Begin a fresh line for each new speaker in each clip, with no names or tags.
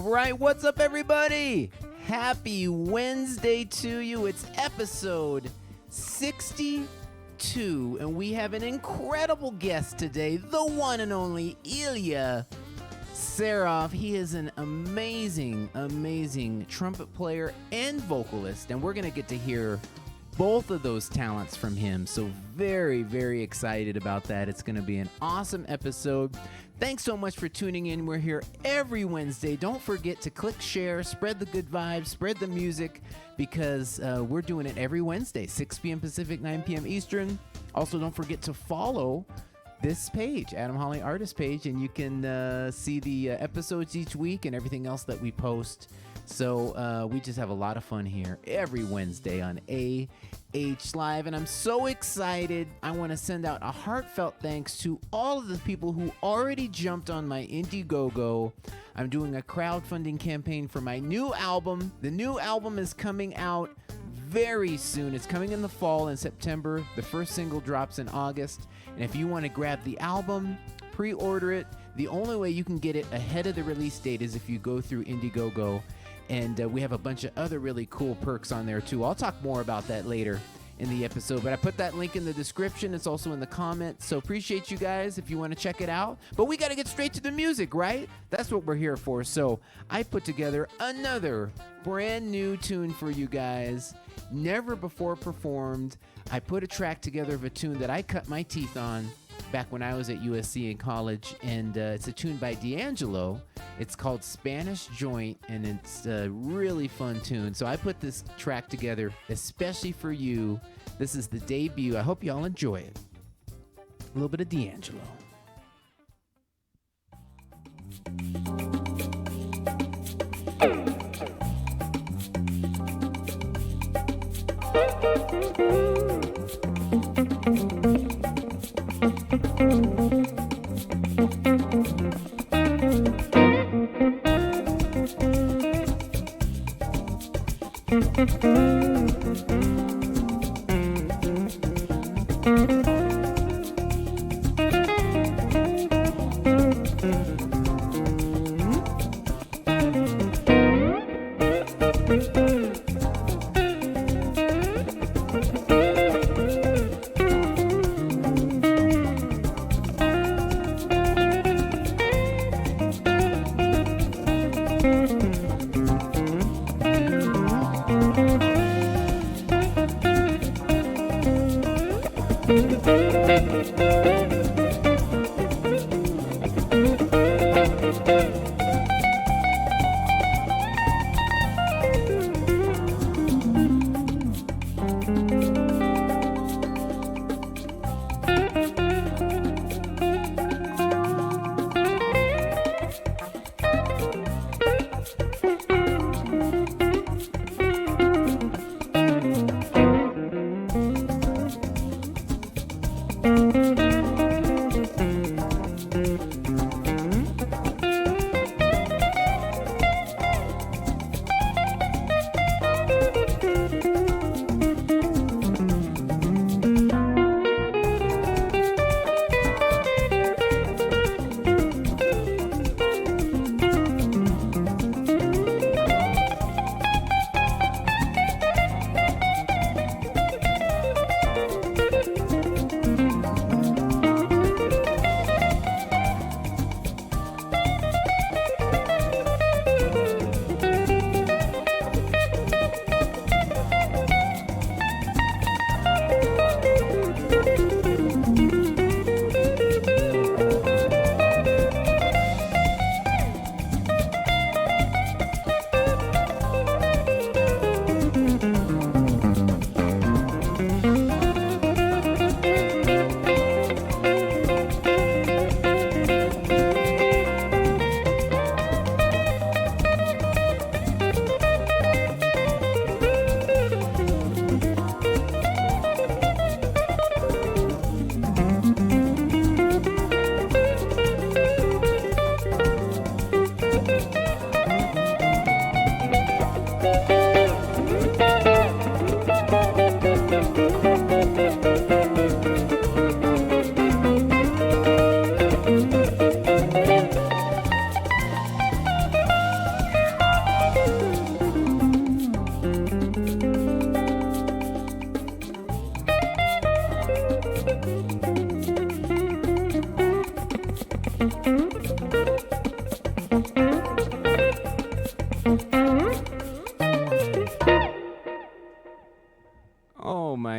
All right, what's up, everybody? Happy Wednesday to you. It's episode 62, and we have an incredible guest today, the one and only Ilya Serov. He is an amazing trumpet player and vocalist, and we're going to get to hear both of those talents from him. So very excited about that. It's going to be an awesome episode. Thanks so much for tuning in. We're here every Wednesday. Don't forget to click share, spread the good vibes, spread the music, because we're doing it every Wednesday, 6 p.m. Pacific, 9 p.m. Eastern. Also, don't forget to follow this page, Adam Holly Artist page, and you can see the episodes each week and everything else that we post. So we just have a lot of fun here every Wednesday on AH Live, and I'm so excited. I want to send out a heartfelt thanks to all of the people who already jumped on my Indiegogo. I'm doing a crowdfunding campaign for my new album. The new album is coming out very soon. It's coming in the fall in September. The first single drops in August, and if you want to grab the album, pre-order it. The only way you can get it ahead of the release date is if you go through Indiegogo. And we have a bunch of other really cool perks on there, too. I'll talk more about that later in the episode. But I put that link in the description. It's also in the comments. So appreciate you guys if you want to check it out. But we got to get straight to the music, right? That's what we're here for. So I put together another brand new tune for you guys. Never before performed. I put a track together of a tune that I cut my teeth on back when I was at USC in college. And it's a tune by D'Angelo. It's called Spanish Joint, and it's a really fun tune. So I put this track together especially for you. This is the debut. I hope y'all enjoy it. A little bit of D'Angelo.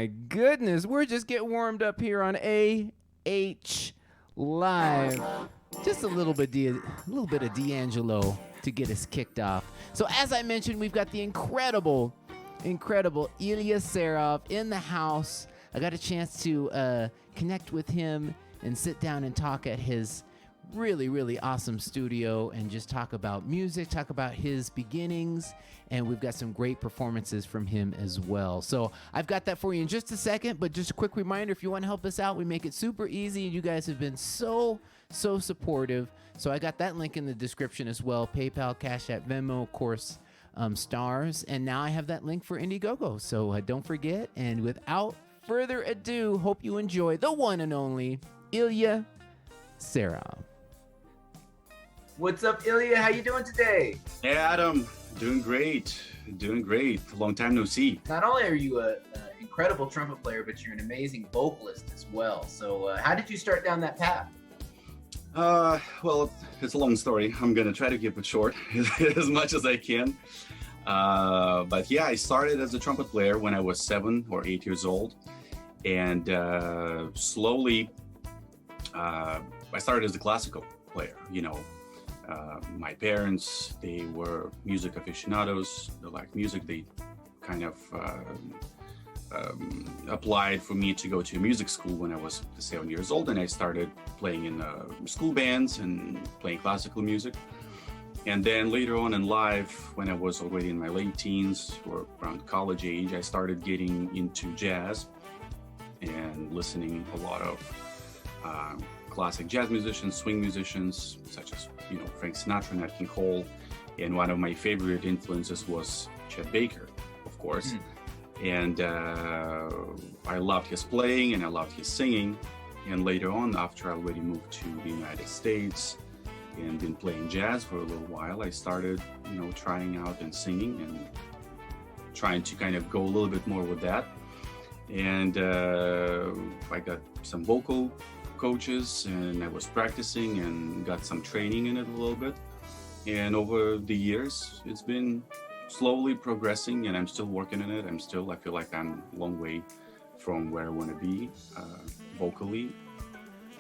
my goodness. We're just getting warmed up here on AH Live. Just a little bit of D'Angelo to get us kicked off. So as I mentioned, we've got the incredible Ilya Serov in the house. I got a chance to connect with him and sit down and talk at his really awesome studio and just talk about music, talk about his beginnings, and we've got some great performances from him as well. So I've got that for you in just a second, but just a quick reminder, if you want to help us out, we make it super easy. You guys have been so supportive. So I got that link in the description as well. PayPal, Cash App, Venmo, of course, stars. And now I have that link for Indiegogo. So don't forget. And without further ado, hope you enjoy the one and only Ilya Serov.
What's up, Ilya? How you doing today?
Hey, Adam. Doing great. Long time no see.
Not only are you an incredible trumpet player, but you're an amazing vocalist as well. So how did you start down that path?
Well, it's a long story. I'm going to try to keep it short as much as I can. But yeah, I started as a trumpet player when I was 7 or 8 years old. And slowly, I started as a classical player, my parents, they were music aficionados. They liked music. They kind of applied for me to go to music school when I was 7 years old, and I started playing in school bands and playing classical music. And then later on in life, when I was already in my late teens or around college age, I started getting into jazz and listening a lot of classic jazz musicians, swing musicians, such as Frank Sinatra, Nat King Cole, and one of my favorite influences was Chet Baker, of course. And I loved his playing and I loved his singing. And later on, after I already moved to the United States and been playing jazz for a little while, I started, trying out and singing and trying to kind of go a little bit more with that. And I got some vocal coaches and I was practicing and got some training in it a little bit. And over the years, it's been slowly progressing and I'm still working in it. I feel like I'm a long way from where I want to be vocally,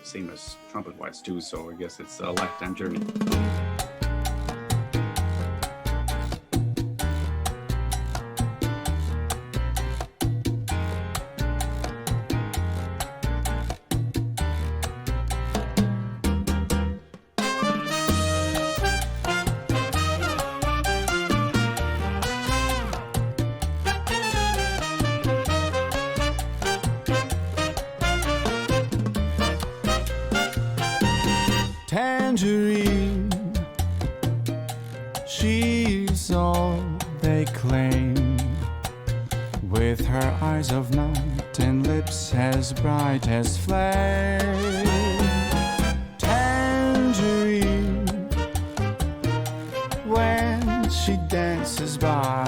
same as trumpet-wise too. So I guess it's a lifetime journey.
Tangerine, she's all they claim, with her eyes of night and lips as bright as flame. Tangerine, when she dances by,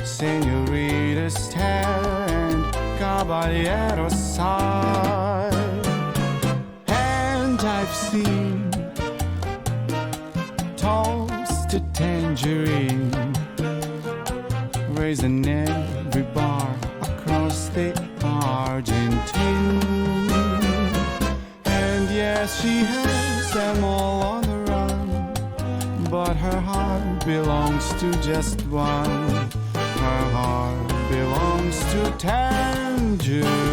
senoritas stare and caballeros sigh. I've seen toasted tangerine raising every bar across the Argentine. And yes, she has them all on the run, but her heart belongs to just one. Her heart belongs to Tangerine.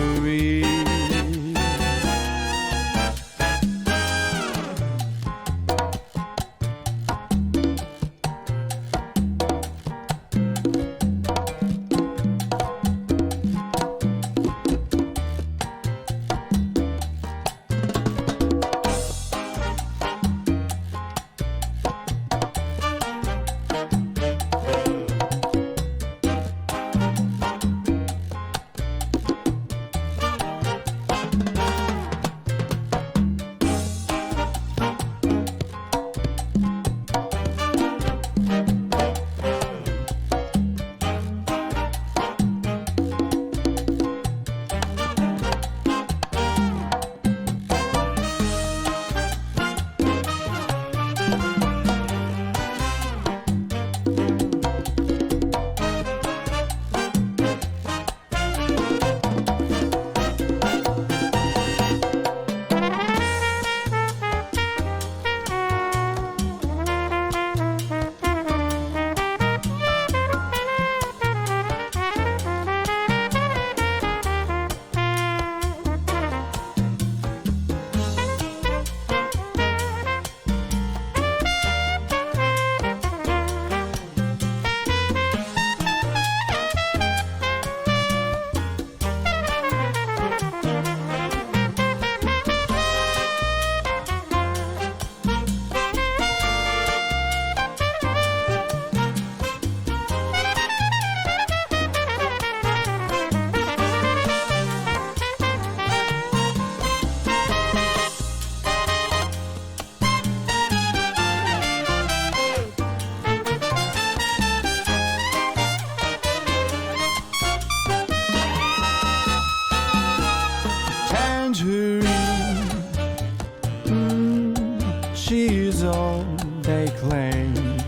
acclaimed,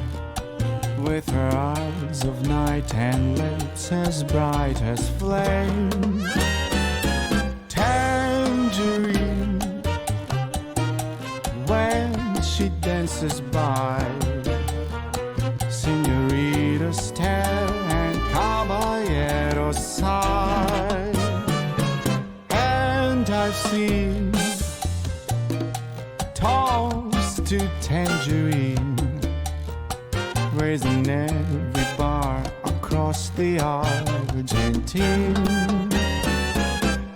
with her eyes of night and lips as bright as flame. Tangerine, when she dances by, señoritas stare and caballeros sigh. And I've seen toast to tangerine, raising every bar across the Argentine.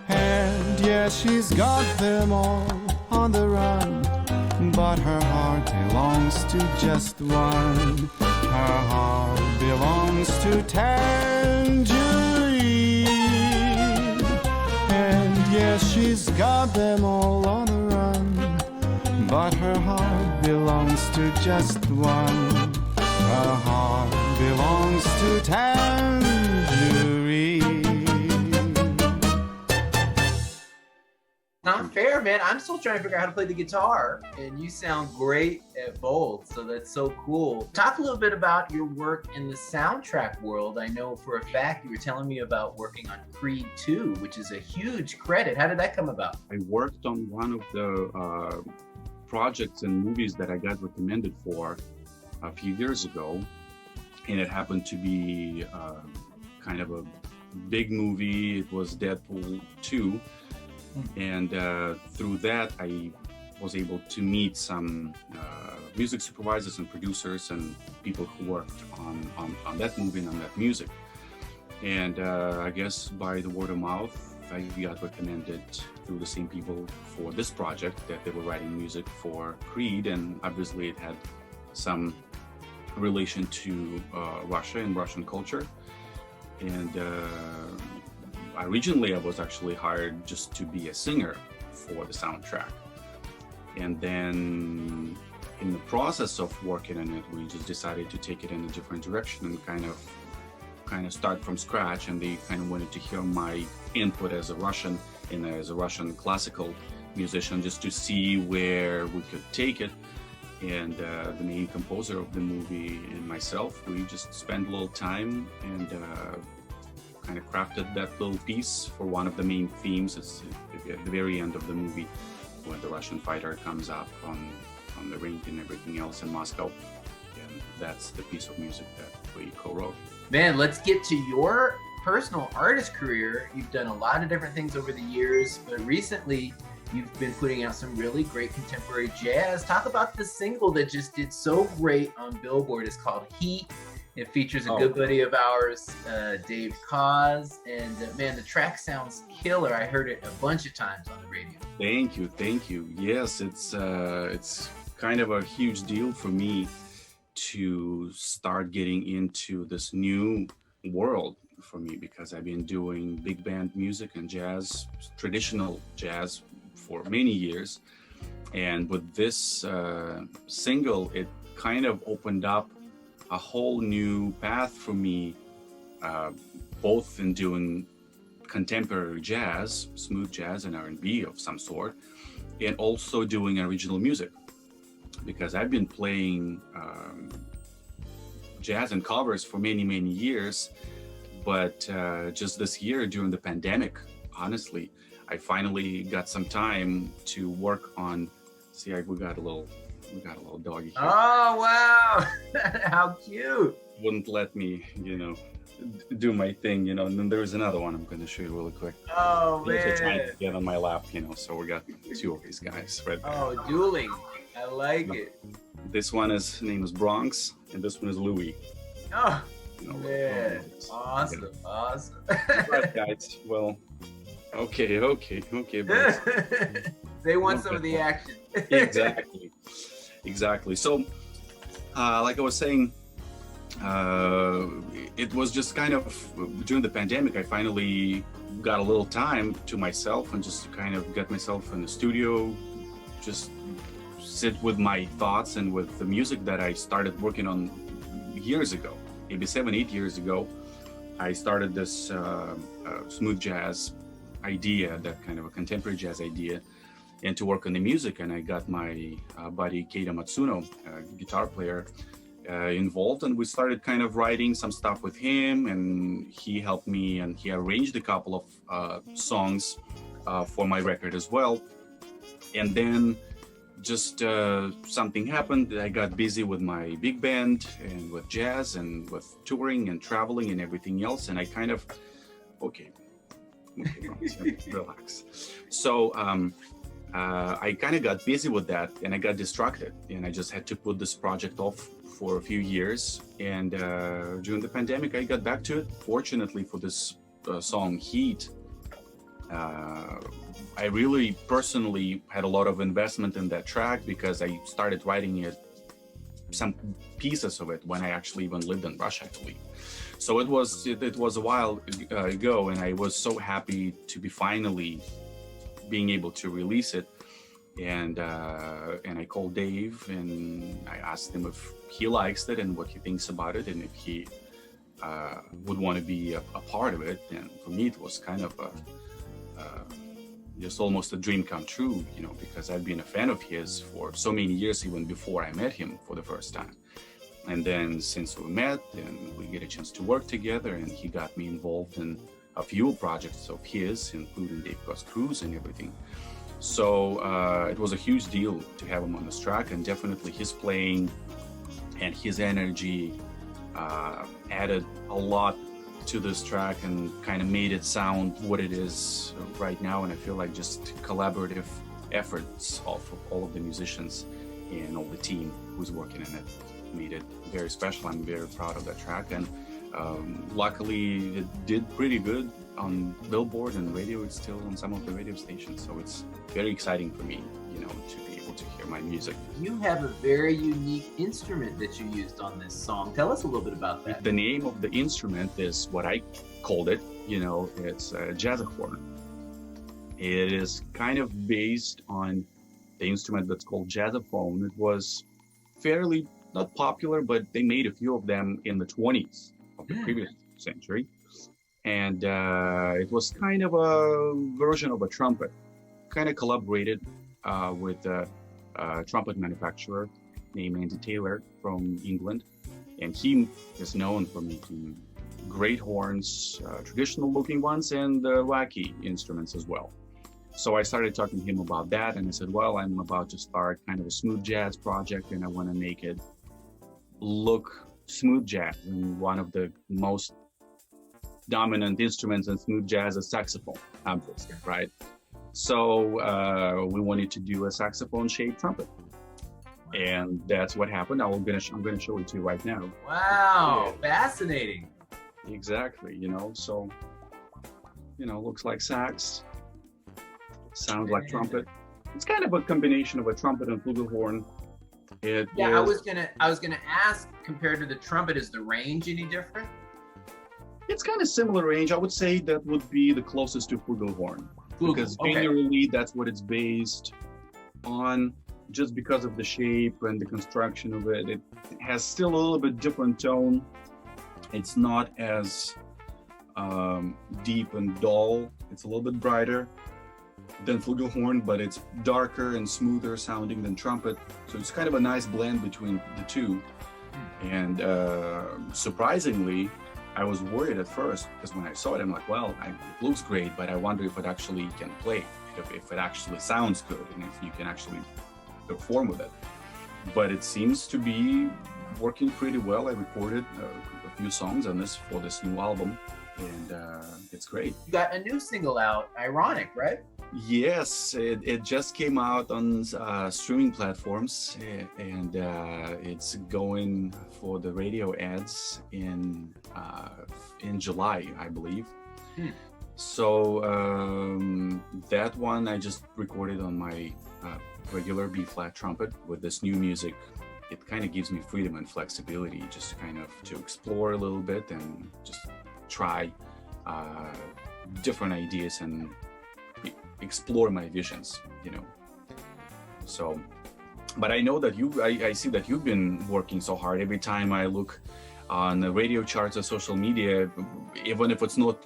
And yeah, she's got them all on the run, but her heart belongs to just one. Her heart belongs to tangerine. And yeah, she's got them all on the run, but her heart belongs to just one. Her heart belongs to tangerine.
Not fair, man. I'm still trying to figure out how to play the guitar, and you sound great at both, so that's so cool. Talk a little bit about your work in the soundtrack world. I know for a fact you were telling me about working on Creed 2, which is a huge credit. How did that come about?
I worked on one of the projects and movies that I got recommended for a few years ago, and it happened to be kind of a big movie. It was Deadpool 2. And through that, I was able to meet some music supervisors and producers and people who worked on that movie and on that music. And I guess by the word of mouth, I got recommended through the same people for this project, that they were writing music for Creed. And obviously it had some relation to Russia and Russian culture. And originally I was actually hired just to be a singer for the soundtrack. And then in the process of working on it, we just decided to take it in a different direction and kind of start from scratch. And they kind of wanted to hear my input as a Russian and as a Russian classical musician, just to see where we could take it. And the main composer of the movie and myself, we just spent a little time and kind of crafted that little piece for one of the main themes. It's at the very end of the movie when the Russian fighter comes up on the ring and everything else in Moscow. And that's the piece of music that we co-wrote.
Man, let's get to your personal artist career. You've done a lot of different things over the years, but recently you've been putting out some really great contemporary jazz. Talk about the single that just did so great on Billboard. It's called Heat. It features a good buddy of ours, Dave Koz, and man, the track sounds killer. I heard it a bunch of times on the radio.
Thank you. Yes, it's kind of a huge deal for me to start getting into this new world for me, because I've been doing big band music and jazz, traditional jazz, for many years. And with this single, it kind of opened up a whole new path for me, both in doing contemporary jazz, smooth jazz and R&B of some sort, and also doing original music, because I've been playing jazz and covers for many years, but just this year during the pandemic, honestly, I finally got some time to work on. See, we got a little doggy here.
Oh wow, how cute!
Wouldn't let me, do my thing, and then there's another one I'm going to show you really quick.
Oh man!
They're trying to get on my lap, so we got two of these guys right there.
Oh, dueling! I like it.
This one name is Bronx, and this one is Louis.
Oh man! Awesome!
Right, guys. Well, okay, boys.
They want some of the action.
Exactly. So, like I was saying, it was just kind of during the pandemic, I finally got a little time to myself and just kind of get myself in the studio, just sit with my thoughts and with the music that I started working on years ago, maybe 7-8 years ago. I started this smooth jazz idea, that kind of a contemporary jazz idea. and to work on the music. And I got my buddy Keita Matsuno, guitar player, involved, and we started kind of writing some stuff with him, and he helped me, and he arranged a couple of songs for my record as well. And then just something happened. I got busy with my big band and with jazz and with touring and traveling and everything else, and I kind of okay relax. So I kind of got busy with that, and I got distracted, and I just had to put this project off for a few years. And during the pandemic, I got back to it. Fortunately for this song Heat, I really personally had a lot of investment in that track, because I started writing it, some pieces of it, when I actually even lived in Russia, I believe. So it was a while ago, and I was so happy to be finally being able to release it. And I called Dave, and I asked him if he likes it and what he thinks about it, and if he would want to be a part of it. And for me, it was kind of just almost a dream come true, you know, because I've been a fan of his for so many years, even before I met him for the first time. And then since we met and we get a chance to work together, and he got me involved in a few projects of his, including Dave Goes Cruise and everything. So it was a huge deal to have him on this track, and definitely his playing and his energy added a lot to this track and kind of made it sound what it is right now. And I feel like just collaborative efforts of all of the musicians and all the team who's working in it made it very special. I'm very proud of that track, and luckily it did pretty good on Billboard and radio. It's still on some of the radio stations, so it's very exciting for me, you know, to be able to hear my music.
You have a very unique instrument that you used on this song. Tell us a little bit about that.
The name of the instrument is what I called it, you know, it's a jazzophone. It is kind of based on the instrument that's called jazzophone. It was fairly not popular, but they made a few of them in the 20s of the previous century. And it was kind of a version of a trumpet, kind of collaborated with a trumpet manufacturer named Andy Taylor from England. And he is known for making great horns, traditional looking ones, and wacky instruments as well. So I started talking to him about that, and I said, well, I'm about to start kind of a smooth jazz project, and I want to make it look smooth jazz. And one of the most dominant instruments in smooth jazz is saxophone, obviously, right? So we wanted to do a saxophone-shaped trumpet, and that's what happened. I'm gonna show it to you right now.
Wow, fascinating.
Exactly, you know. So, you know, looks like sax, sounds like trumpet. It's kind of a combination of a trumpet and flugelhorn.
I was gonna ask, compared to the trumpet, is the range any different?
It's kind of similar range. I would say that would be the closest to flugelhorn, because generally that's what it's based on, just because of the shape and the construction of it. It has still a little bit different tone. It's not as deep and dull. It's a little bit brighter than flugelhorn, but it's darker and smoother sounding than trumpet. So it's kind of a nice blend between the two. And surprisingly, I was worried at first, because when I saw it, I'm like, well, it looks great, but I wonder if it actually can play, if it actually sounds good, and if you can actually perform with it. But it seems to be working pretty well. I recorded a few songs on this for this new album, and it's great.
You got a new single out, Ironic, right?
Yes, it just came out on streaming platforms, and it's going for the radio ads in July, I believe. So that one I just recorded on my regular B-flat trumpet. With this new music, it kind of gives me freedom and flexibility, just kind of to explore a little bit and just try different ideas and explore my visions, you know. So, but I know that I see that you've been working so hard. Every time I look on the radio charts or social media, even if it's not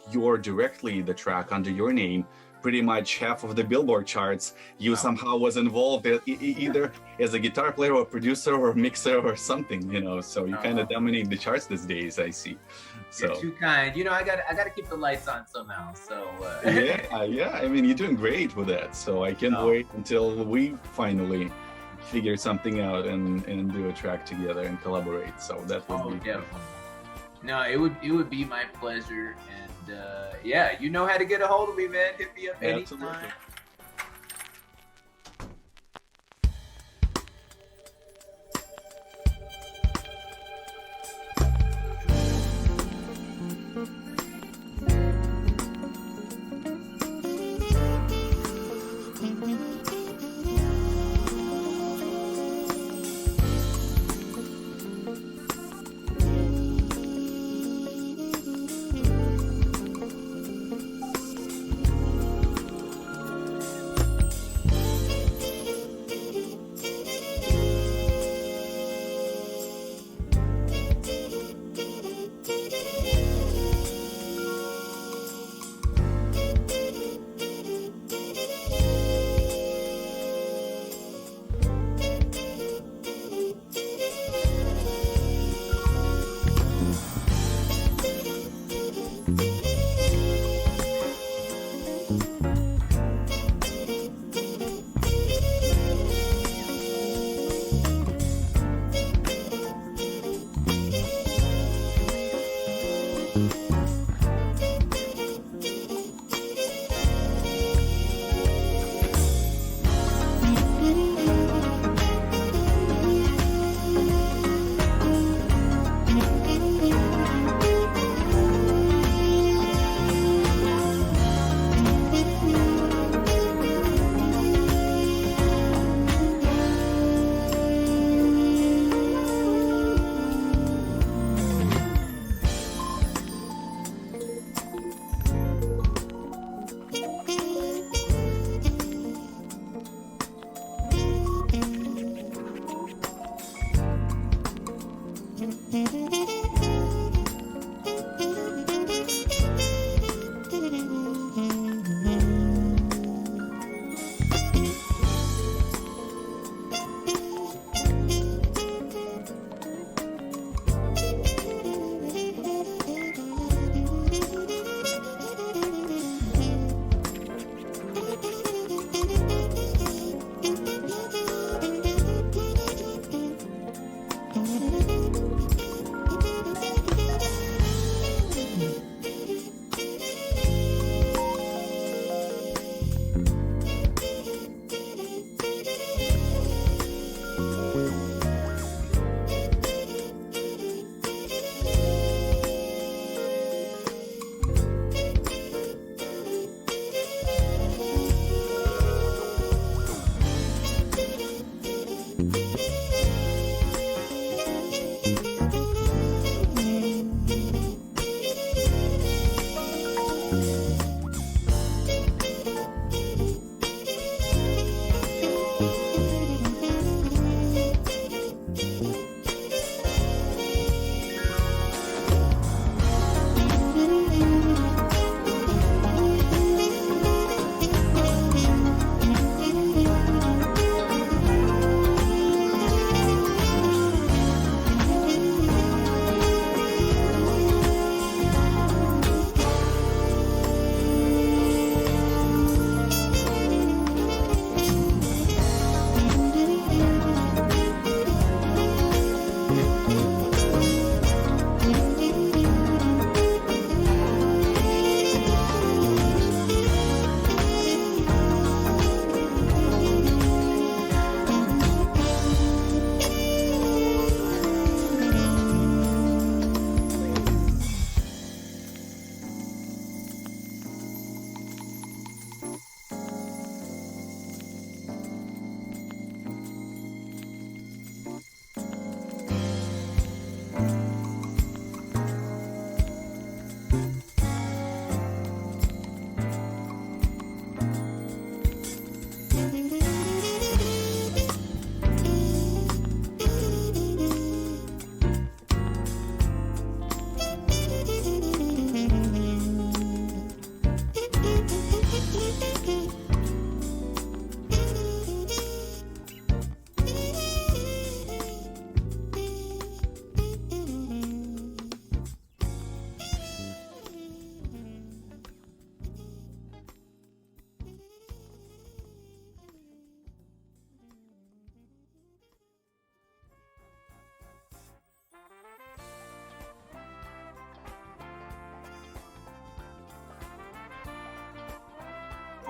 directly the track under your name, pretty much half of the Billboard charts. You somehow was involved either as a guitar player or producer or mixer or something, you know. So you kind of dominate the charts these days, I see. So
you're too kind. You know, I got to keep the lights on somehow. So
yeah. I mean, you're doing great with that. So I can't wait until we finally figure something out and do a track together and collaborate. So that would be
definitely. No, it would be my pleasure. And yeah, you know how to get a hold of me, man. Hit me up anytime.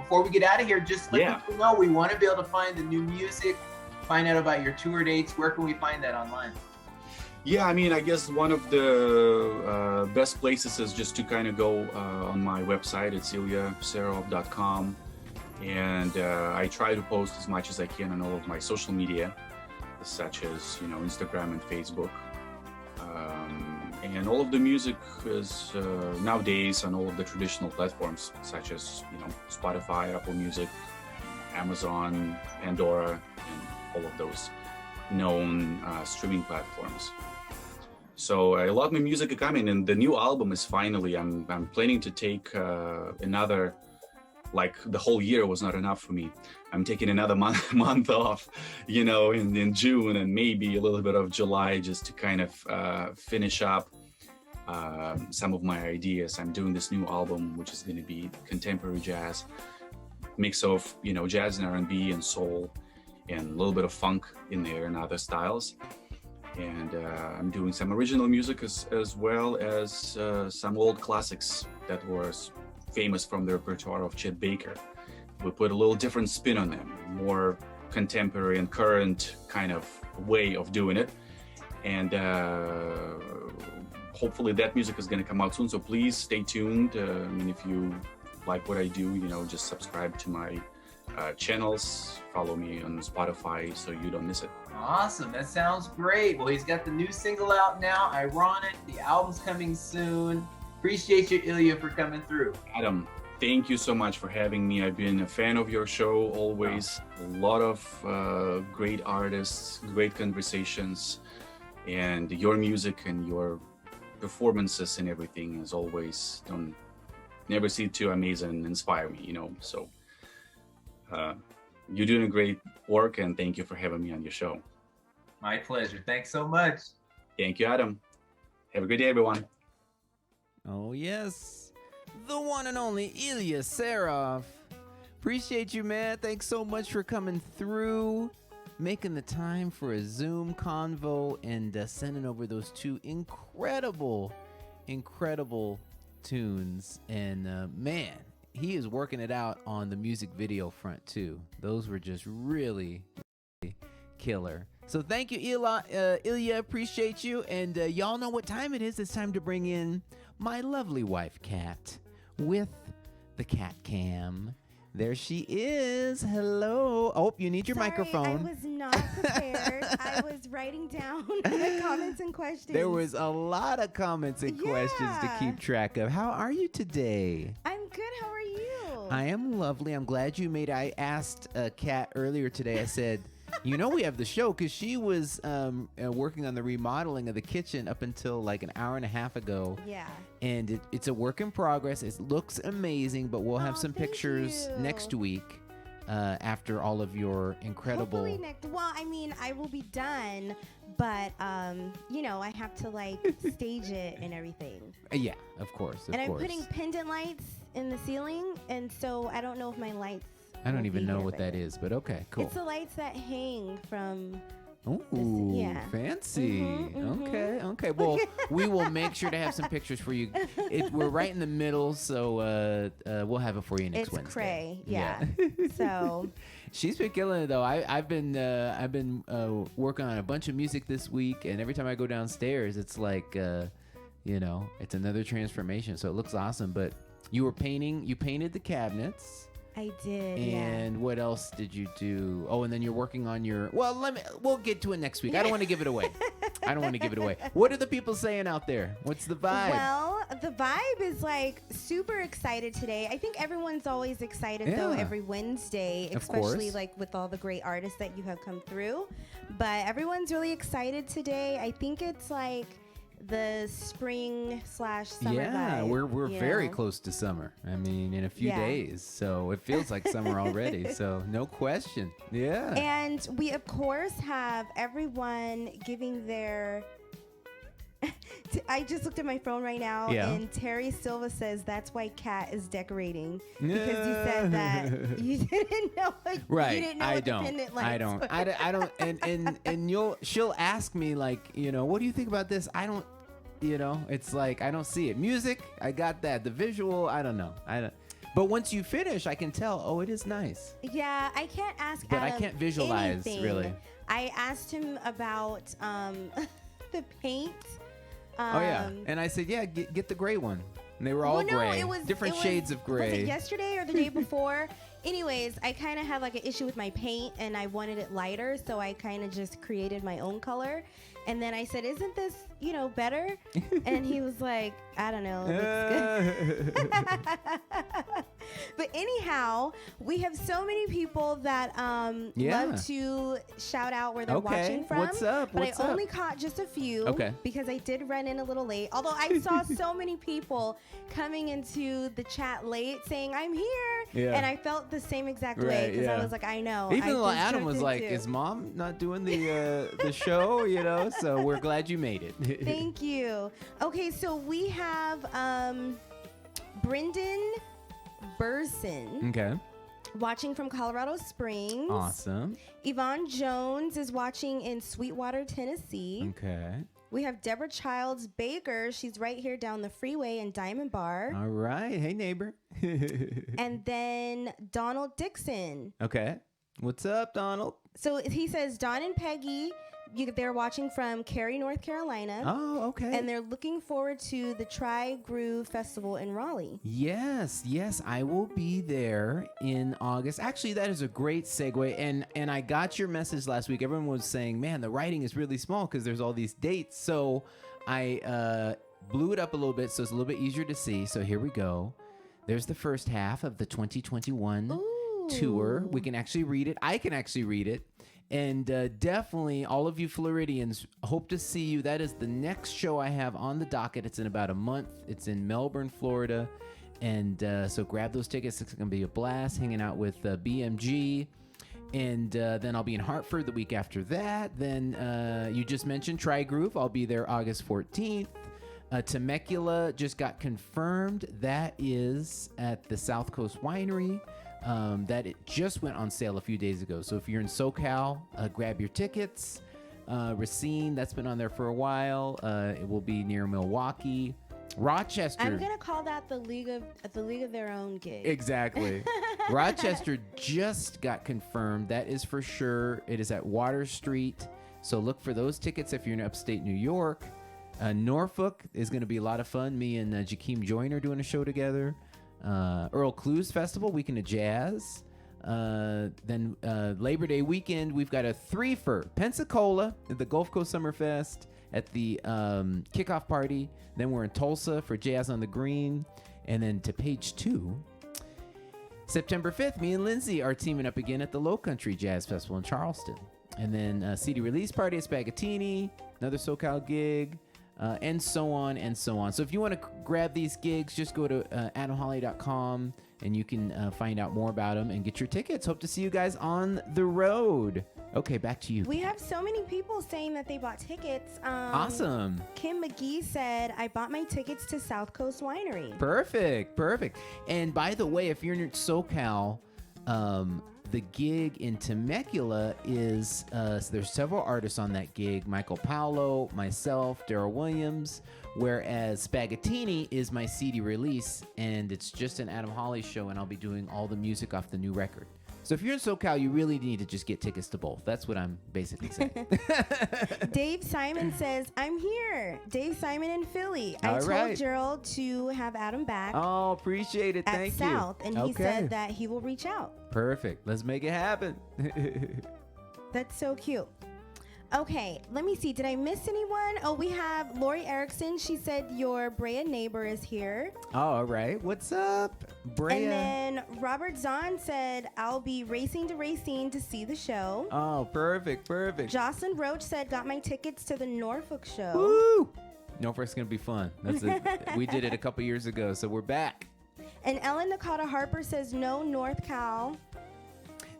before we get out of here, just let
Yeah.
people know we want to be able to find the new music, find out about your tour dates. Where can we find that online?
Yeah, I mean, I guess one of the best places is just to kind of go on my website. It's ilyaserov.com. And I try to post as much as I can on all of my social media, such as, Instagram and Facebook. And all of the music is nowadays on all of the traditional platforms, such as, Spotify, Apple Music, Amazon, Pandora, and all of those known streaming platforms. So a lot of my music is coming, and the new album is finally. I'm planning to take another. Like the whole year was not enough for me. I'm taking another month off, in June and maybe a little bit of July, just to kind of finish up some of my ideas. I'm doing this new album, which is going to be contemporary jazz, mix of jazz and R&B and soul, and a little bit of funk in there and other styles. And I'm doing some original music as well as some old classics that were famous from the repertoire of Chet Baker. We put a little different spin on them, more contemporary and current kind of way of doing it. And hopefully that music is going to come out soon. So please stay tuned. If you like what I do, just subscribe to my channels, follow me on Spotify so you don't miss it.
Awesome. That sounds great. Well, he's got the new single out now, Ironic. The album's coming soon. Appreciate you, Ilya, for coming through.
Adam, thank you so much for having me. I've been a fan of your show always. A lot of great artists, great conversations, and your music and your performances and everything is always never cease to amaze and inspire me, So you're doing a great work, and thank you for having me on your show.
My pleasure. Thanks so much.
Thank you, Adam. Have a good day, everyone.
Oh, yes. The one and only Ilya Serov. Appreciate you, man. Thanks so much for coming through, making the time for a Zoom convo, and sending over those two incredible tunes. And, man, he is working it out on the music video front, too. Those were just really killer. So thank you, Ilya. Appreciate you. And y'all know what time it is. It's time to bring in my lovely wife, Kat, with the Cat Cam. There she is. Hello. Oh, you need your microphone.
I was not prepared. I was writing down the comments and questions.
There was a lot of comments and questions to keep track of. How are you today?
I'm good. How are you?
I am lovely. I'm glad you made it. I asked Kat earlier today. I said, we have the show, because she was working on the remodeling of the kitchen up until like an hour and a half ago.
Yeah.
And it's a work in progress. It looks amazing, but we'll have some
thank
pictures
you.
next week after all of your incredible...
Hopefully I will be done, but, I have to, stage it and everything.
Yeah, of course.
I'm putting pendant lights in the ceiling, and so I don't know if my lights...
I don't even know what that is, but okay, cool.
It's the lights that hang from...
Ooh,
yeah.
Fancy.
Mhm.
Okay. Well, we will make sure to have some pictures for you. We're right in the middle, so we'll have it for you next Wednesday.
It's cray, yeah. So
she's been killing it though. I've been working on a bunch of music this week, and every time I go downstairs, it's like it's another transformation. So it looks awesome. But you painted the cabinets.
I did.
And what else did you do? Oh, and then you're working on your... Well, we'll get to it next week. I don't want to give it away. What are the people saying out there? What's the vibe?
Well, the vibe is super excited today. I think everyone's always excited though every Wednesday, especially with all the great artists that you have come through. But everyone's really excited today. I think it's the spring / summer vibe.
We're very close to summer. I mean, in a few days, so it feels like summer already. So no question. Yeah.
And we of course have everyone giving their... I just looked at my phone right now, and Terry Silva says that's why Kat is decorating, because you said that you didn't know.
Right.
You didn't know
I don't. And she'll ask me what do you think about this? I don't. It's like I don't see it. Music, I got that. The visual, I don't know. But once you finish, I can tell, oh, it is nice.
Yeah, I can't ask
But I
Adam
can't visualize,
anything.
really.
I asked him about the paint.
Oh, yeah. And I said, yeah, get the gray one. And they were all gray. Different shades of gray.
Was it yesterday or the day before? Anyways, I kind of had like an issue with my paint and I wanted it lighter, so I kind of just created my own color. And then I said, isn't this, better? And he was like, I don't know. It looks good. But anyhow, we have so many people that love to shout out where they're watching from.
What's up?
But I only caught just a few because I did run in a little late. Although I saw so many people coming into the chat late saying, I'm here. Yeah. And I felt the same exact way because I was like, I know.
Even little Adam was like, is mom not doing the show? So we're glad you made it.
Thank you. Okay, so we have Brendan Burson.
Okay.
Watching from Colorado Springs.
Awesome.
Yvonne Jones is watching in Sweetwater, Tennessee.
Okay.
We have Deborah Childs Baker. She's right here down the freeway in Diamond Bar.
All right. Hey, neighbor.
And then Donald Dixon.
Okay. What's up, Donald?
So he says, Don and Peggy, they're watching from Cary, North Carolina.
Oh, okay.
And they're looking forward to the Tri-Groove Festival in Raleigh.
Yes, I will be there in August. Actually, that is a great segue. And I got your message last week. Everyone was saying, man, the writing is really small because there's all these dates. So I blew it up a little bit so it's a little bit easier to see. So here we go. There's the first half of the 2021 tour. We can actually read it. I can actually read it. And definitely all of you Floridians, hope to see you. That is the next show I have on the docket. It's in about a month. It's in Melbourne, Florida. And so grab those tickets. It's going to be a blast hanging out with BMG. And then I'll be in Hartford the week after that. Then you just mentioned Tri-Groove. I'll be there August 14th. Temecula just got confirmed. That is at the South Coast Winery. That it just went on sale a few days ago. So if you're in SoCal, grab your tickets. Racine, that's been on there for a while. It will be near Milwaukee. Rochester.
I'm gonna call that the League of Their Own gig.
Exactly. Rochester just got confirmed. That is for sure. It is at Water Street. So look for those tickets if you're in upstate New York. Norfolk is going to be a lot of fun. Me and Jakeem Joyner doing a show together. Earl Clues Festival, Weekend of Jazz. Then Labor Day weekend, we've got a three-fer. Pensacola at the Gulf Coast Summer Fest at the kickoff party. Then we're in Tulsa for Jazz on the Green. And then to page 2, September 5th, me and Lindsay are teaming up again at the Low Country Jazz Festival in Charleston. And then CD release party at Spaghettini, another SoCal gig. And so on and so on. So if you want to grab these gigs, just go to adamholly.com and you can find out more about them and get your tickets. Hope to see you guys on the road. Okay, back to you.
We have so many people saying that they bought tickets.
Awesome.
Kim McGee said, I bought my tickets to South Coast Winery.
Perfect. And by the way, if you're in SoCal, the gig in Temecula is, so there's several artists on that gig. Michael Paolo, myself, Daryl Williams, whereas Spaghettini is my CD release, and it's just an Adam Holly show, and I'll be doing all the music off the new record. So if you're in SoCal, you really need to just get tickets to both. That's what I'm basically saying.
Dave Simon says, I'm here. Dave Simon in Philly. I told Gerald to have Adam back.
Oh, appreciate it. Thank you.
At South, and he said that he will reach out.
Perfect. Let's make it happen.
That's so cute. Okay, let me see. Did I miss anyone? Oh, we have Lori Erickson. She said your Brea neighbor is here.
Oh, all right. What's up, Brea?
And then Robert Zahn said, I'll be racing to Racine to see the show.
Oh, perfect.
Jocelyn Roach said, got my tickets to the Norfolk show.
Woo! Norfolk's going to be fun. We did it a couple years ago, so we're back.
And Ellen Nakata Harper says, no North Cal.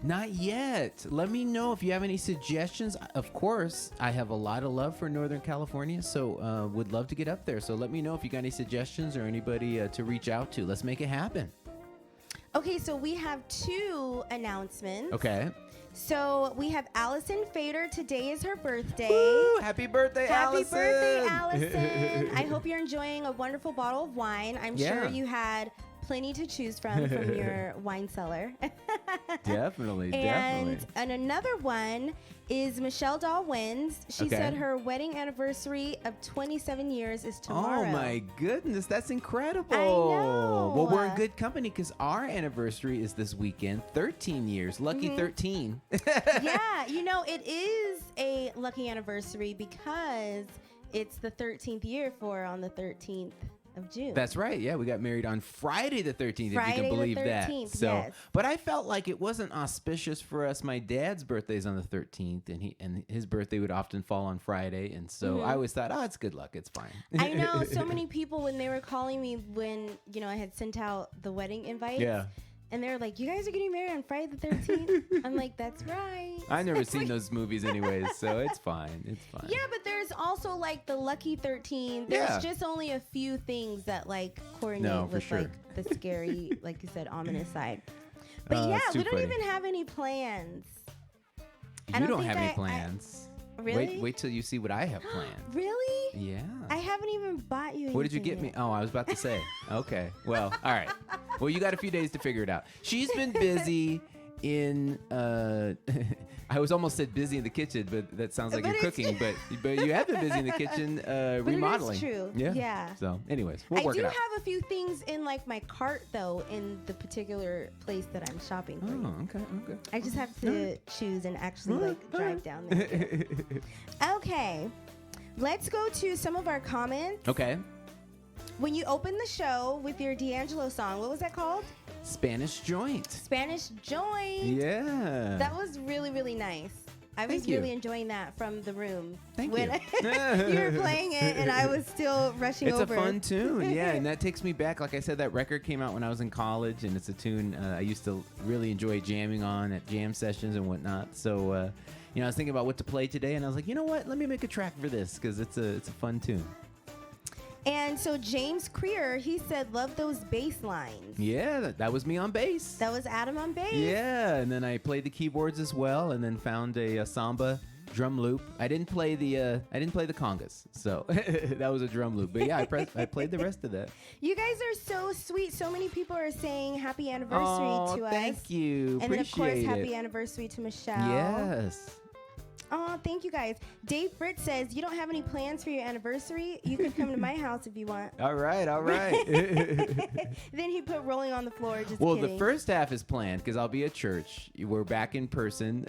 Not yet. Let me know if you have any suggestions. Of course, I have a lot of love for Northern California, so would love to get up there. So let me know if you got any suggestions or anybody to reach out to. Let's make it happen.
Okay, so we have 2 announcements.
Okay.
So we have Allison Fader. Today is her birthday.
Woo! Happy birthday, Allison.
Happy birthday, Allison. I hope you're enjoying a wonderful bottle of wine. I'm sure you had plenty to choose from your wine cellar.
Definitely.
And another one is Michelle Dahl Wins. She said her wedding anniversary of 27 years is tomorrow.
Oh my goodness, that's incredible.
I know.
Well, we're in good company because our anniversary is this weekend, 13 years. Lucky 13.
Yeah, it is a lucky anniversary because it's the 13th year on the 13th of June.
That's right. Yeah, we got married on Friday the 13th, if you can believe
the 13th,
that. So,
yes.
But I felt like it wasn't auspicious for us. My dad's birthday is on the 13th, and his birthday would often fall on Friday, and so I always thought, it's good luck. It's fine.
I know so many people when they were calling me when I had sent out the wedding invites.
Yeah.
And they're like, you guys are getting married on Friday the 13th? I'm like, that's right.
I've never seen those movies anyways, so it's fine. It's fine.
Yeah, but there's also like the Lucky 13. There's just only a few things that like coordinate with like the scary, like you said, ominous side. But yeah, we don't even have any plans.
You don't have any plans.
Really?
Wait till you see what I have planned.
Really?
Yeah.
I haven't even bought you anything.
What did you get me? Oh, I was about to say. Okay. Well, all right. Well, you got a few days to figure it out. She's been busy in I was almost said busy in the kitchen, but that sounds like you're cooking. But you have been busy in the kitchen remodeling.
But it is true.
Yeah. So, anyways, we'll work it out.
I do have a few things in like my cart though in the particular place that I'm shopping for.
Oh, okay.
I just have to choose and actually like drive down there. Okay. Let's go to some of our comments.
Okay.
When you opened the show with your D'Angelo song, what was that called?
Spanish Joint.
Spanish Joint.
Yeah.
That was really, really nice. I was really enjoying that from the room.
Thank
when
you.
You were playing it and I was still rushing over.
It's a fun tune, yeah, and that takes me back. Like I said, that record came out when I was in college, and it's a tune I used to really enjoy jamming on at jam sessions and whatnot. So, I was thinking about what to play today, and I was like, you know what? Let me make a track for this because it's a fun tune.
And so James Creer, he said, love those bass lines.
Yeah, that was me on bass.
That was Adam on bass.
Yeah, and then I played the keyboards as well, and then found a samba drum loop. I didn't play the congas, so that was a drum loop. But yeah, I played the rest of that.
You guys are so sweet. So many people are saying happy anniversary to us.
Thank you.
And then of course, happy anniversary to Michelle.
Yes.
Oh, thank you guys. Dave Fritz says, you don't have any plans for your anniversary? You can come to my house if you want.
All right.
Then he put rolling on the floor, just
Well,
kidding.
the first half is planned because I'll be at church. We're back in person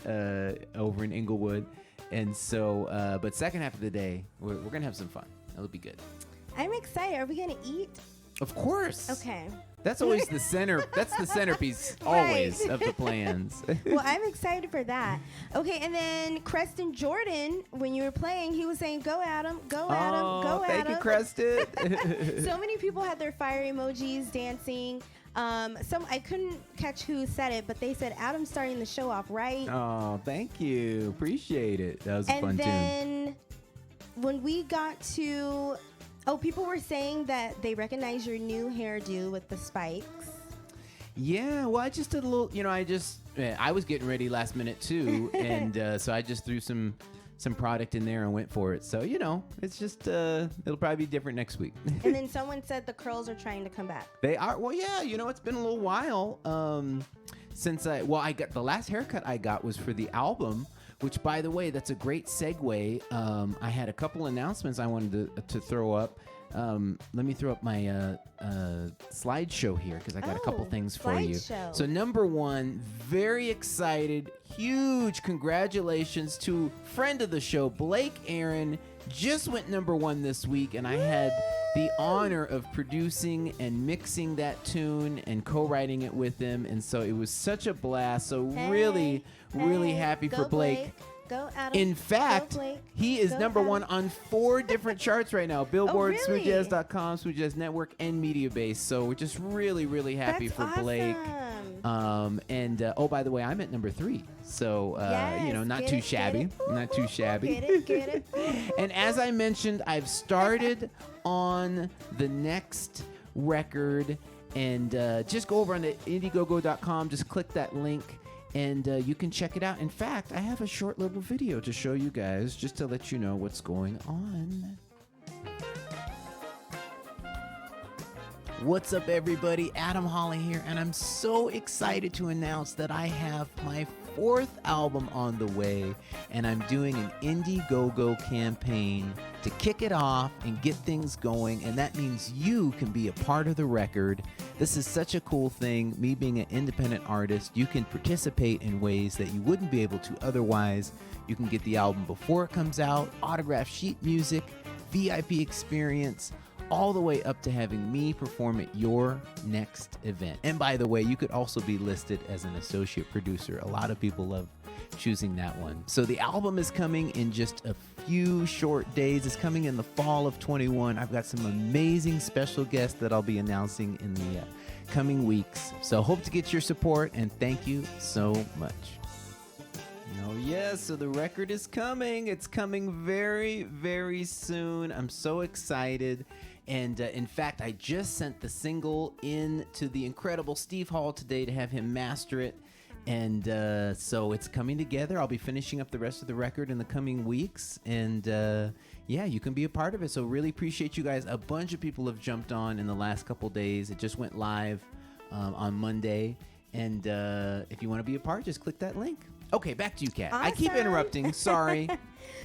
over in Inglewood. And so, but second half of the day, we're going to have some fun. That'll be good.
I'm excited. Are we going to eat?
Of course.
Okay.
That's always the center. That's the centerpiece always of the plans.
Well, I'm excited for that. Okay, and then Creston Jordan, when you were playing, he was saying, "Go Adam, go Adam, go Adam."
Thank you, Creston.
So many people had their fire emojis dancing. I couldn't catch who said it, but they said Adam's starting the show off right.
Oh, thank you. Appreciate it. That was a fun tune.
And then when we got to people were saying that they recognize your new hairdo with the spikes. Yeah,
well, I just did a little, I was getting ready last minute too, and so I just threw some product in there and went for it. So, it's just, it'll probably be different next week.
And then someone said the curls are trying to come back. They are?
Well, yeah, it's been a little while since I got, the last haircut I got was for the album, which, by the way, that's a great segue. I had a couple announcements I wanted to throw up. Let me throw up my slideshow here because I got a couple things for you. So number one, very excited, huge congratulations to friend of the show, Blake Aaron. Just went number one this week, and I had the honor of producing and mixing that tune and co-writing it with him, and so it was such a blast. So really happy for Blake.
Go Adam.
In fact, he is number one on 4 different charts right now. Billboard, SmoothJazz.com, Smooth Jazz Network, and MediaBase. So we're just really happy for Blake. And by the way, I'm at number 3. So, not too shabby. Not too shabby.
Get it.
And as I mentioned, I've started on the next record. And just go over on the Indiegogo.com. Just click that link. And you can check it out. In fact, I have a short little video to show you guys just to let you know what's going on. What's up, everybody? Adam Holly here, and I'm so excited to announce that I have my 4th album on the way, and I'm doing an Indiegogo campaign to kick it off and get things going, and that means you can be a part of the record. This is such a cool thing. Me being an independent artist, you can participate in ways that you wouldn't be able to otherwise. You can get the album before it comes out, autographed sheet music, VIP experience, all the way up to having me perform at your next event. And by the way, you could also be listed as an associate producer. A lot of people love choosing that one. So the album is coming in just a few short days. It's coming in the fall of 21. I've got some amazing special guests that I'll be announcing in the coming weeks. So hope to get your support, and thank you so much. Oh, yes, so the record is coming. It's coming very, very soon. I'm so excited. And in fact, I just sent the single in to the incredible Steve Hall today to have him master it. And so it's coming together. I'll be finishing up the rest of the record in the coming weeks. And yeah, you can be a part of it. So really appreciate you guys. A bunch of people have jumped on in the last couple days. It just went live on Monday. And if you want to be a part, just click that link. Okay, back to you, Kat.
Awesome.
I keep interrupting. Sorry.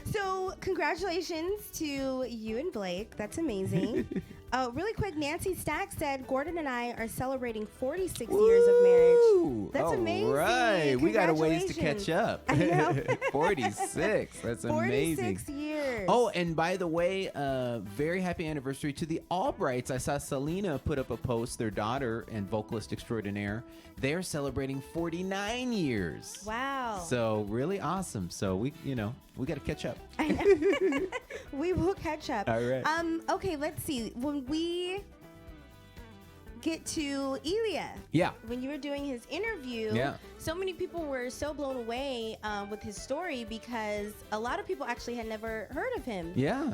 So congratulations to you and Blake. That's amazing. Really quick, Nancy Stack said Gordon and I are celebrating 46 years of marriage. That's amazing.
All right. We got a ways to catch up.
I know.
46. That's amazing.
46 years.
Oh, and by the way, very happy anniversary to the Albrights. I saw Selena put up a post, their daughter and vocalist extraordinaire. They're celebrating 49 years.
Wow.
So really awesome. So we got to catch up.
I know. We will catch up.
All right.
Okay, let's see. When we get to Ilya.
Yeah.
When you were doing his interview, so many people were so blown away with his story because a lot of people actually had never heard of him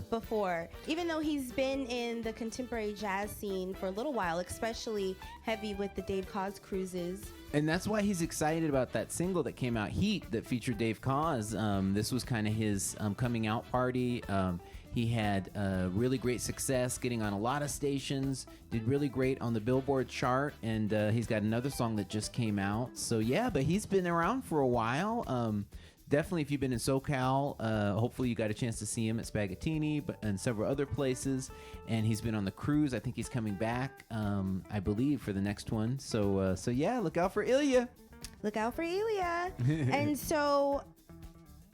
before. Even though he's been in the contemporary jazz scene for a little while, especially heavy with the Dave Koz cruises.
And that's why he's excited about that single that came out, Heat, that featured Dave Koz. This was kind of his coming out party. He had really great success getting on a lot of stations, did really great on the Billboard chart, and he's got another song that just came out. So yeah, but he's been around for a while. Definitely, if you've been in SoCal, hopefully you got a chance to see him at Spaghettini and several other places. And he's been on the cruise. I think he's coming back, I believe, for the next one. So yeah, look out for Ilya.
Look out for Ilya. And so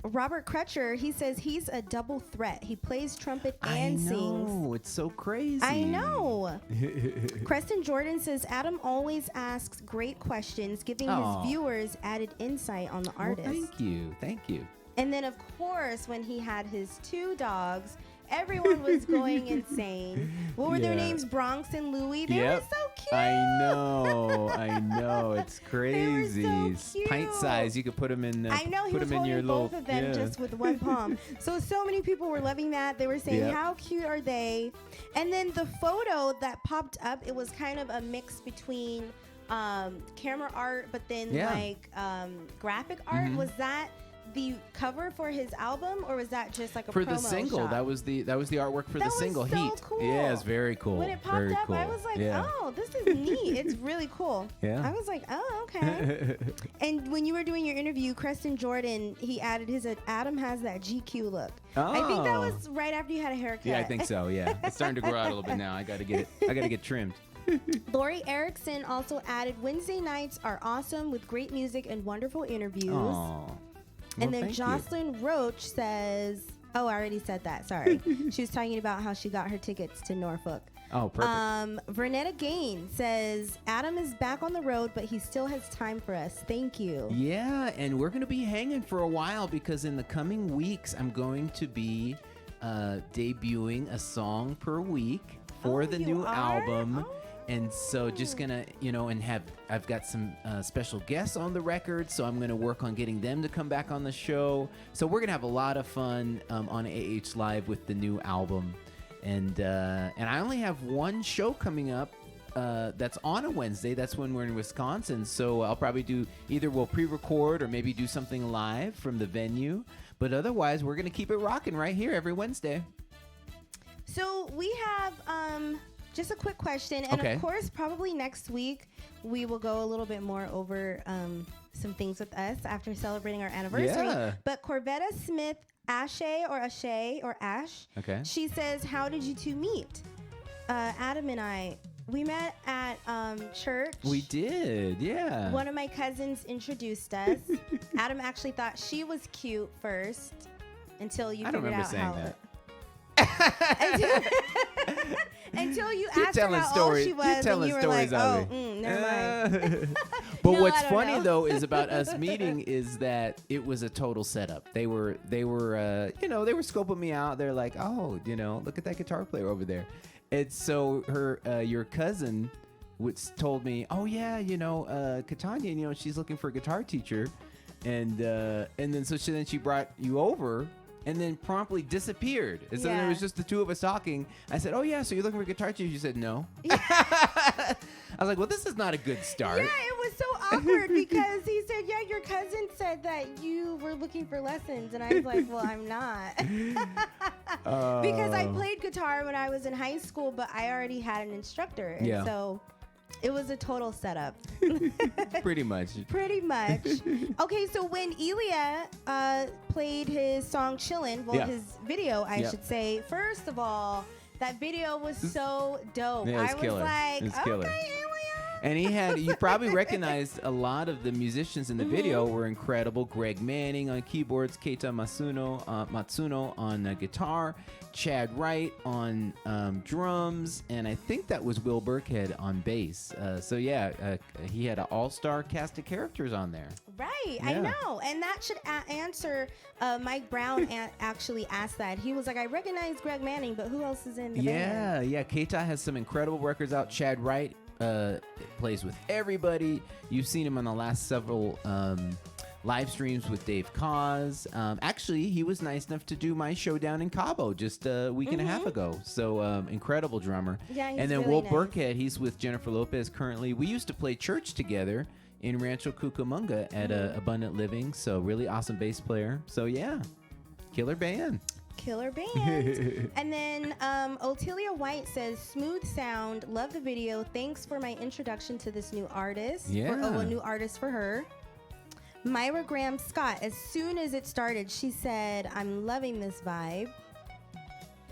Robert Crutcher, he says he's a double threat. He plays trumpet and sings.
I know. It's so crazy.
I know. Creston Jordan says Adam always asks great questions, giving his viewers added insight on the artist.
Well, thank you. Thank you.
And then, of course, when he had his 2 dogs, everyone was going insane. What were their names? Bronx and Louie. They were so cute.
I know. It's crazy.
They were so cute.
Pint size. You could put them in.
I know. He was holding both of them just with one palm. So many people were loving that. They were saying, how cute are they? And then the photo that popped up, it was kind of a mix between camera art, but then graphic art. Was that the cover for his album, or was that just like a
for
promo
the single
shot?
That was the artwork for the single
was so
Heat.
Cool.
Yeah, it's very cool.
When it popped up, I was like, oh, this is neat. It's really cool. I was like, oh, okay. And when you were doing your interview, Creston Jordan, he added his Adam has that GQ look. I think that was right after you had a haircut.
Yeah, I think so. Yeah, it's starting to grow out a little bit now. I got to get trimmed.
Lori Erickson also added, Wednesday nights are awesome with great music and wonderful interviews.
Aww.
And then Jocelyn Roach says, oh, I already said that. Sorry. She was talking about how she got her tickets to Norfolk.
Oh, perfect.
Vernetta Gain says, Adam is back on the road, but he still has time for us. Thank you.
Yeah, and we're going to be hanging for a while because in the coming weeks, I'm going to be debuting a song per week for the new album. And so just gonna, and I've got some special guests on the record, so I'm gonna work on getting them to come back on the show. So we're gonna have a lot of fun on AH Live with the new album. And I only have one show coming up that's on a Wednesday. That's when we're in Wisconsin. So I'll probably we'll pre-record or maybe do something live from the venue. But otherwise, we're gonna keep it rocking right here every Wednesday.
So we have just a quick question. And of course, probably next week, we will go a little bit more over some things with us after celebrating our anniversary.
Yeah.
But Corvetta Smith Ash, she says, how did you two meet? Adam and I, we met at church.
We did, yeah.
One of my cousins introduced us. Adam actually thought she was cute first until you figured out how until you asked her how old she was, and you were like, "Oh, never mind."
But what's funny though is about us meeting is that it was a total setup. They were scoping me out. They're like, "Oh, look at that guitar player over there." And so your cousin told me, "Oh yeah, Katanya, she's looking for a guitar teacher," and then she brought you over. And then promptly disappeared. And so then it was just the two of us talking. I said, "Oh yeah, so you're looking for a guitar teacher?" You said, "No." Yeah. I was like, "Well, this is not a good start." Yeah,
it was so awkward because he said, "Yeah, your cousin said that you were looking for lessons," and I was like, "Well, I'm not," because I played guitar when I was in high school, but I already had an instructor, and so. It was a total setup.
Pretty much.
Okay, so when Ilya played his song Chillin', his video, I should say, first of all, that video was so dope.
Yeah,
I was like, okay, Ilya.
And you probably recognized a lot of the musicians in the video were incredible. Greg Manning on keyboards, Keita Matsuno on guitar, Chad Wright on drums, and I think that was Will Burkhead on bass. He had an all-star cast of characters on there.
Right, yeah. I know. And that should answer, Mike Brown actually asked that. He was like, I recognize Greg Manning, but who else is in the band?
Yeah, Keita has some incredible records out. Chad Wright plays with everybody. You've seen him on the last several live streams with Dave Koz. Actually, he was nice enough to do my show down in Cabo just a week and a half ago. So incredible drummer.
Yeah, he's
and then
really
Will
nice.
Burkhead, he's with Jennifer Lopez currently. We used to play church together in Rancho Cucamonga at Abundant Living. So really awesome bass player. So yeah, killer band.
And then Otilia White says, smooth sound, love the video, thanks for my introduction to this new artist. A new artist for her. Myra Graham Scott, as soon as it started, she said, I'm loving this vibe.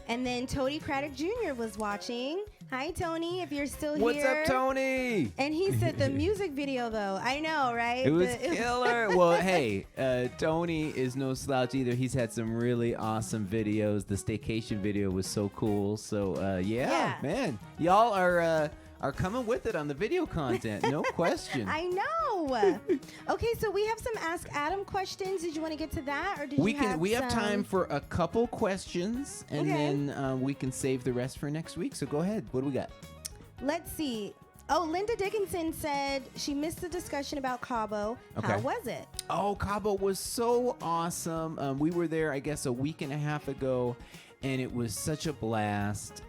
And then Tony Craddock Jr. was watching. Hi, Tony, if you're still here.
What's up, Tony?
And he said the music video, though. I know, right?
It was killer. Well, hey, Tony is no slouch either. He's had some really awesome videos. The staycation video was so cool. So, yeah, man, y'all are coming with it on the video content. No question.
I know. Okay, so we have some Ask Adam questions. Did you want to get to that, or
we have time for a couple questions, and then we can save the rest for next week. So go ahead. What do we got?
Let's see. Oh, Linda Dickinson said she missed the discussion about Cabo.
Okay.
How was it?
Oh, Cabo was so awesome. We were there, I guess, a week and a half ago, and it was such a blast.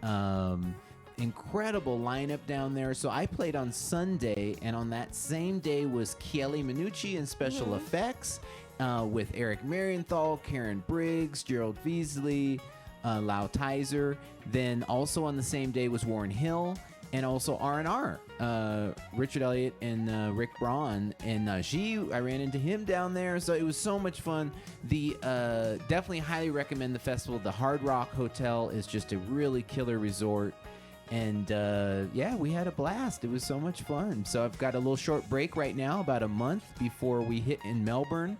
Incredible lineup down there. So I played on Sunday, and on that same day was Kelly Minucci in special effects with Eric Marienthal, Karen Briggs, Gerald Beasley, Lau Tizer. Then also on the same day was Warren Hill, and also R&R, Richard Elliott and Rick Braun. And I ran into him down there. So it was so much fun. Definitely highly recommend the festival. The Hard Rock Hotel is just a really killer resort. And we had a blast. It was so much fun. So I've got a little short break right now, about a month before we hit in Melbourne,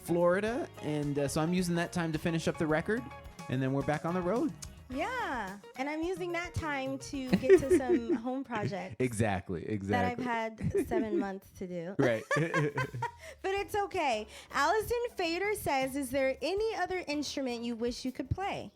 Florida. And so I'm using that time to finish up the record, and then we're back on the road.
Yeah, and I'm using that time to get to some home projects.
Exactly.
That I've had 7 months to do.
Right.
But it's okay. Allison Fader says, is there any other instrument you wish you could play?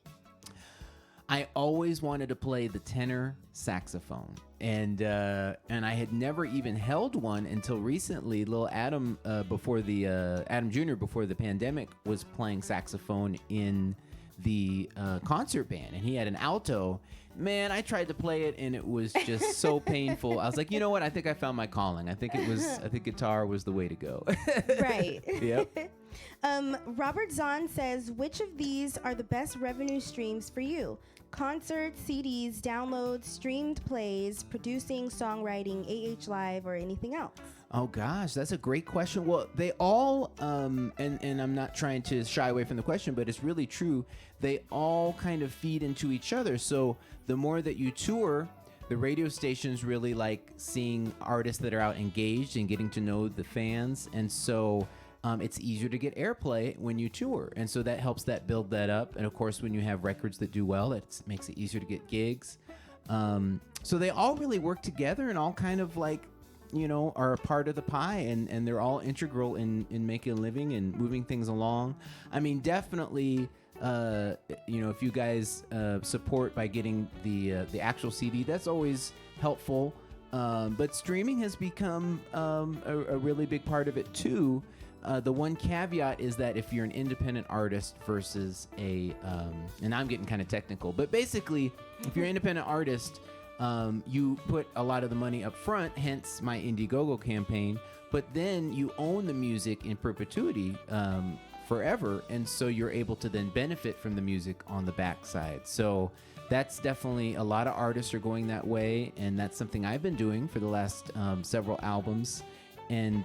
I always wanted to play the tenor saxophone, and I had never even held one until recently. Little Adam, Adam Jr. before the pandemic, was playing saxophone in the concert band, and he had an alto. Man, I tried to play it, and it was just so painful. I was like, you know what? I think I found my calling. I think guitar was the way to go.
Right.
Yep.
Robert Zahn says, which of these are the best revenue streams for you? concerts, CDs, downloads, streamed plays, producing, songwriting, Live, or anything else?
Oh gosh, that's a great question. Well, they all, and I'm not trying to shy away from the question, but it's really true. They all kind of feed into each other. So the more that you tour, the radio stations really like seeing artists that are out engaged and getting to know the fans. And so it's easier to get airplay when you tour. And so that helps that build that up. And of course, when you have records that do well, it makes it easier to get gigs. So they all really work together and all kind of like, are a part of the pie, and they're all integral in making a living and moving things along. I mean, definitely, if you guys support by getting the actual CD, that's always helpful. But streaming has become a really big part of it too. The one caveat is that if you're an independent artist versus and I'm getting kind of technical, but basically, if you're an independent artist, you put a lot of the money up front, hence my Indiegogo campaign, but then you own the music in perpetuity forever, and so you're able to then benefit from the music on the backside. So that's definitely, a lot of artists are going that way, and that's something I've been doing for the last several albums. And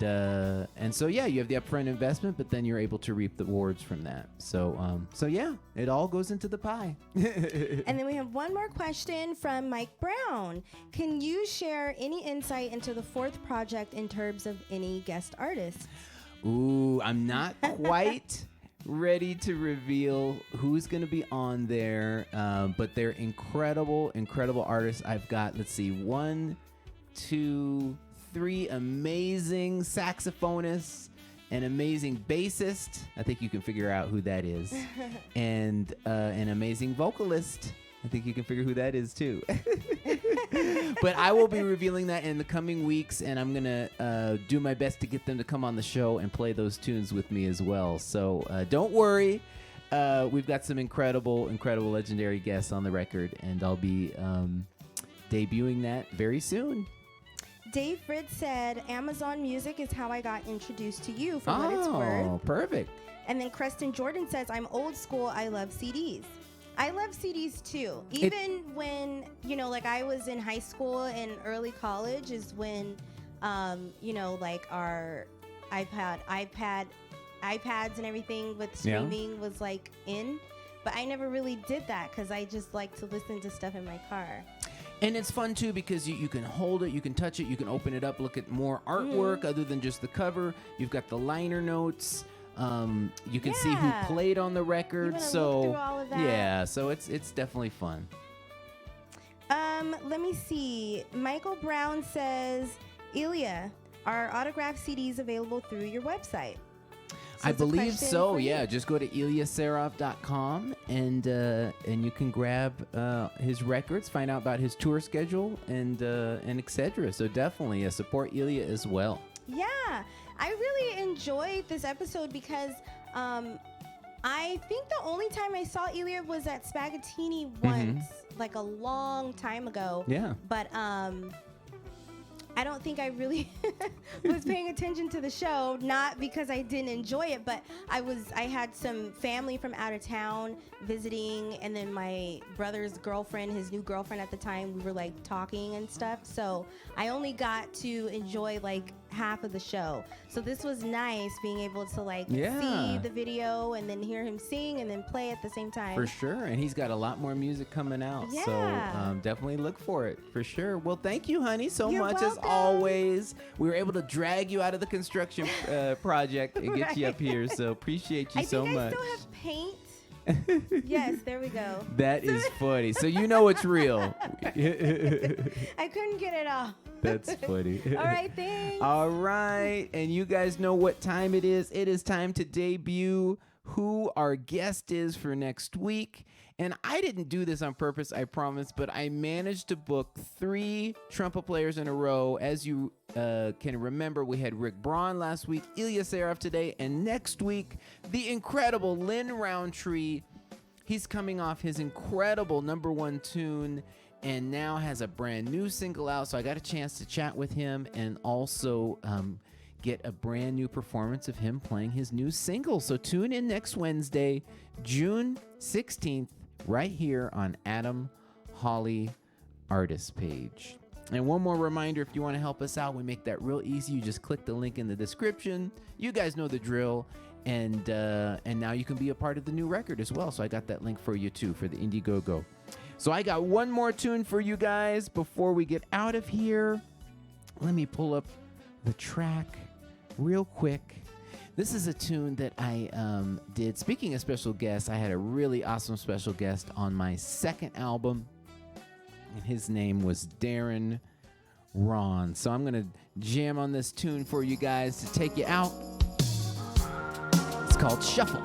so yeah, you have the upfront investment, but then you're able to reap the rewards from that. So yeah, it all goes into the pie.
And then we have one more question from Mike Brown. Can you share any insight into the fourth project in terms of any guest artists?
Ooh, I'm not quite ready to reveal who's going to be on there, but they're incredible artists. I've got, let's see, 1, 2, 3 amazing saxophonists, an amazing bassist. I think you can figure out who that is. And an amazing vocalist. I think you can figure who that is too. But I will be revealing that in the coming weeks, and I'm going to do my best to get them to come on the show and play those tunes with me as well. So don't worry. We've got some incredible legendary guests on the record, and I'll be debuting that very soon.
Dave Fritz said, Amazon Music is how I got introduced to you, for what it's worth.
Oh, perfect.
And then Creston Jordan says, I'm old school. I love CDs. I love CDs too. Even when, like I was in high school and early college is when, like our iPads and everything with streaming was like in. But I never really did that because I just like to listen to stuff in my car.
And it's fun, too, because you can hold it, you can touch it, you can open it up, look at more artwork other than just the cover. You've got the liner notes. You can see who played on the record.
Look
so
through all of that.
Yeah, so it's definitely fun.
Let me see. Michael Brown says, Ilya, are autographed CDs available through your website?
I believe so. Yeah, just go to ilyaserov.com and you can grab his records, find out about his tour schedule, and etc. So definitely support Ilya as well.
Yeah, I really enjoyed this episode because I think the only time I saw Ilya was at Spaghettini once, like a long time ago.
Yeah.
But I don't think I really was paying attention to the show, not because I didn't enjoy it, but I had some family from out of town visiting, and then my brother's girlfriend, his new girlfriend at the time, we were like talking and stuff. So I only got to enjoy like half of the show. So this was nice being able to like see the video and then hear him sing and then play at the same time.
For sure. And he's got a lot more music coming out.
Yeah.
So definitely look for it for sure. Well, thank you, honey, so
You're
much
welcome.
as always. We were able to drag you out of the construction project and get you up here. So appreciate you so much.
I still have paint. Yes, there we go.
That is funny. So you know it's real.
I couldn't get it off.
That's funny.
All right, thanks.
All right. And you guys know what time it is. It is time to debut who our guest is for next week. And I didn't do this on purpose, I promise, but I managed to book 3 trumpet players in a row. As you can remember, we had Rick Braun last week, Ilya Serov today, and next week, the incredible Lynn Roundtree. He's coming off his incredible #1 tune and now has a brand new single out. So I got a chance to chat with him and also get a brand new performance of him playing his new single. So tune in next Wednesday, June 16th, right here on Adam Hawley artist page. And one more reminder, if you want to help us out, we make that real easy. You just click the link in the description. You guys know the drill. And now you can be a part of the new record as well. So I got that link for you too, for the Indiegogo. So I got one more tune for you guys before we get out of here. Let me pull up the track real quick. This is a tune that I did. Speaking of special guests, I had a really awesome special guest on my second album. And his name was Darren Ron. So I'm going to jam on this tune for you guys to take you out. It's called Shuffle.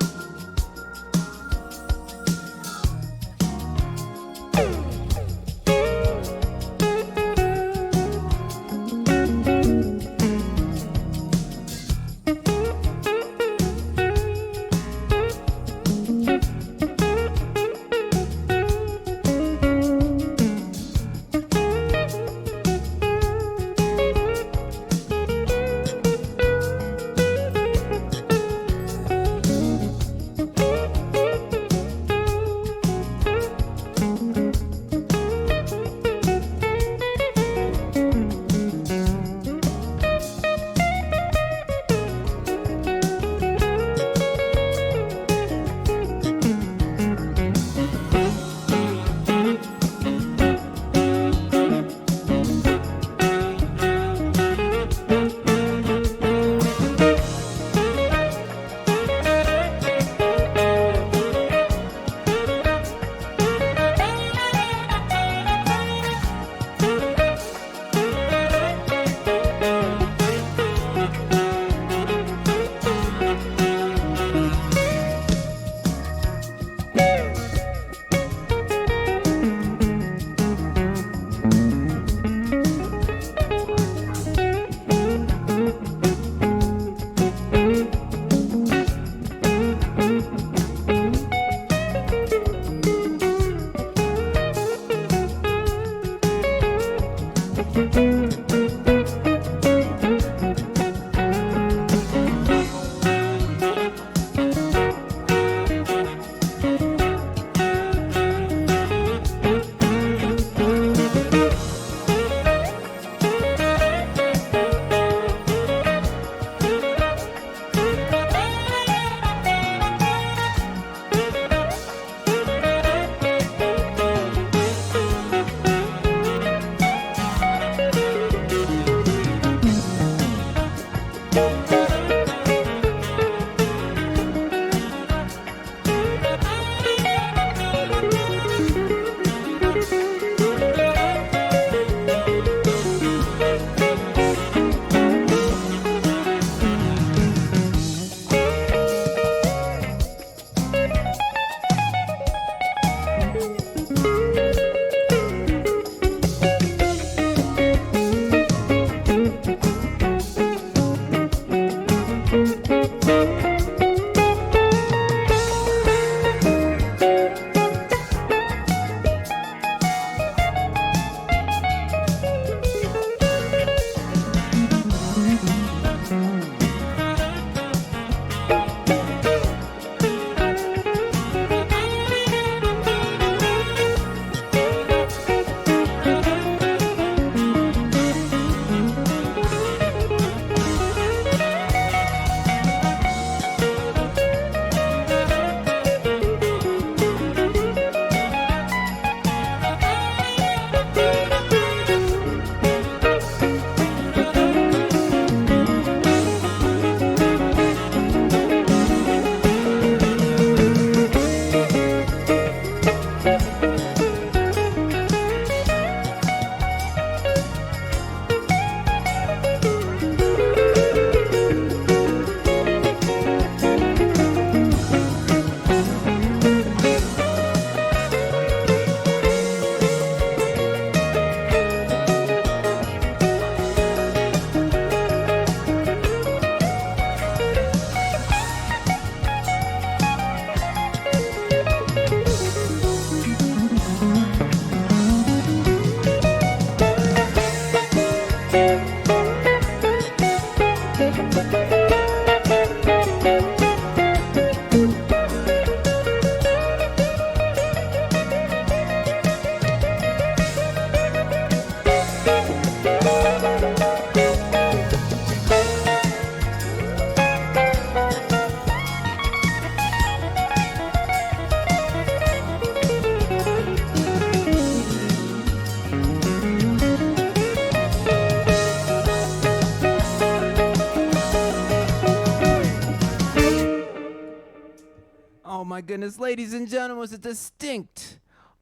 goodness. Ladies and gentlemen, it's a distinct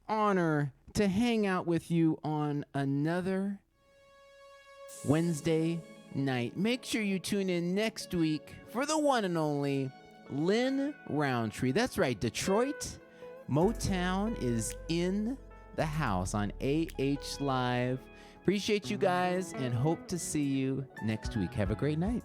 honor to hang out with you on another Wednesday night. Make sure you tune in next week for the one and only Lynn Roundtree. That's right, Detroit Motown is in the house on AH Live. Appreciate you guys and hope to see you next week. Have a great night.